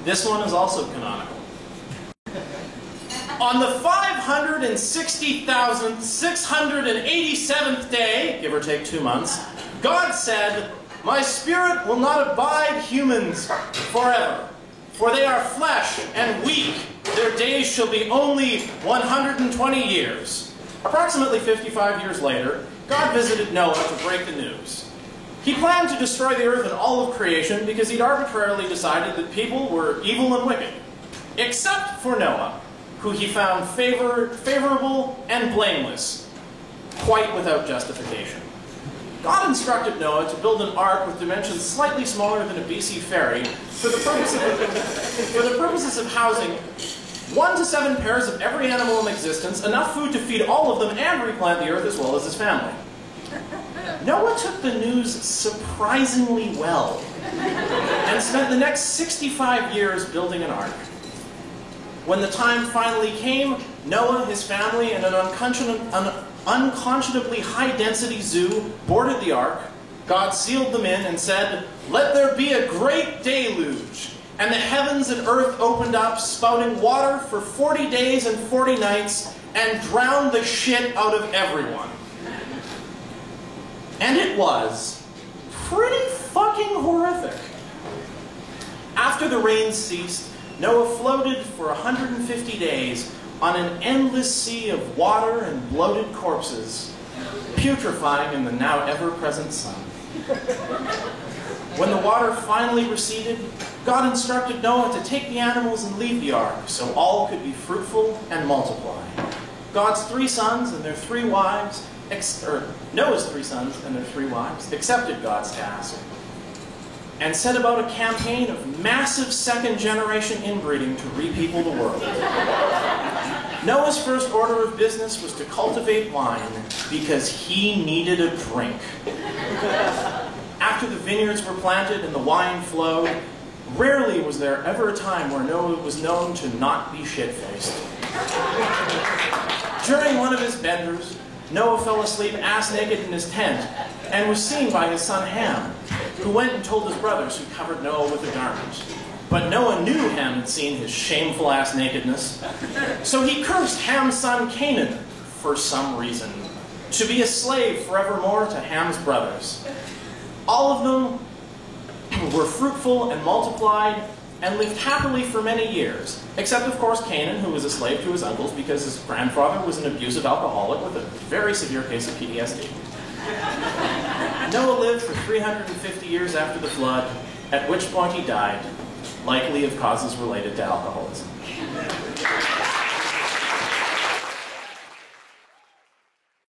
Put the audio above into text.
This one is also canonical. On the 560,687th day, give or take 2 months, God said, "My spirit will not abide humans forever, for they are flesh and weak. Their days shall be only 120 years. Approximately 55 years later, God visited Noah to break the news. He planned to destroy the earth and all of creation because he'd arbitrarily decided that people were evil and wicked, except for Noah, who he found favorable and blameless, quite without justification. God instructed Noah to build an ark with dimensions slightly smaller than a BC ferry for the purposes of housing 1 to 7 pairs of every animal in existence, enough food to feed all of them and replant the earth as well as his family. Noah took the news surprisingly well and spent the next 65 years building an ark. When the time finally came, Noah, his family, and an unconscionably high-density zoo boarded the ark. God sealed them in and said, "Let there be a great deluge." And the heavens and earth opened up, spouting water for 40 days and 40 nights, and drowned the shit out of everyone. And it was pretty fucking horrific. After the rains ceased, Noah floated for 150 days on an endless sea of water and bloated corpses, putrefying in the now ever-present sun. When the water finally receded, God instructed Noah to take the animals and leave the ark so all could be fruitful and multiply. Noah's 3 sons and their 3 wives accepted God's task and set about a campaign of massive second-generation inbreeding to repeople the world. Noah's first order of business was to cultivate wine because he needed a drink. After the vineyards were planted and the wine flowed, rarely was there ever a time where Noah was known to not be shit-faced. During one of his benders, Noah fell asleep ass-naked in his tent and was seen by his son Ham, who went and told his brothers, who covered Noah with a garment. But Noah knew Ham had seen his shameful ass-nakedness, so he cursed Ham's son Canaan, for some reason, to be a slave forevermore to Ham's brothers. All of them were fruitful and multiplied and lived happily for many years, except of course Canaan, who was a slave to his uncles because his grandfather was an abusive alcoholic with a very severe case of PTSD. Noah lived for 350 years after the flood, at which point he died, likely of causes related to alcoholism.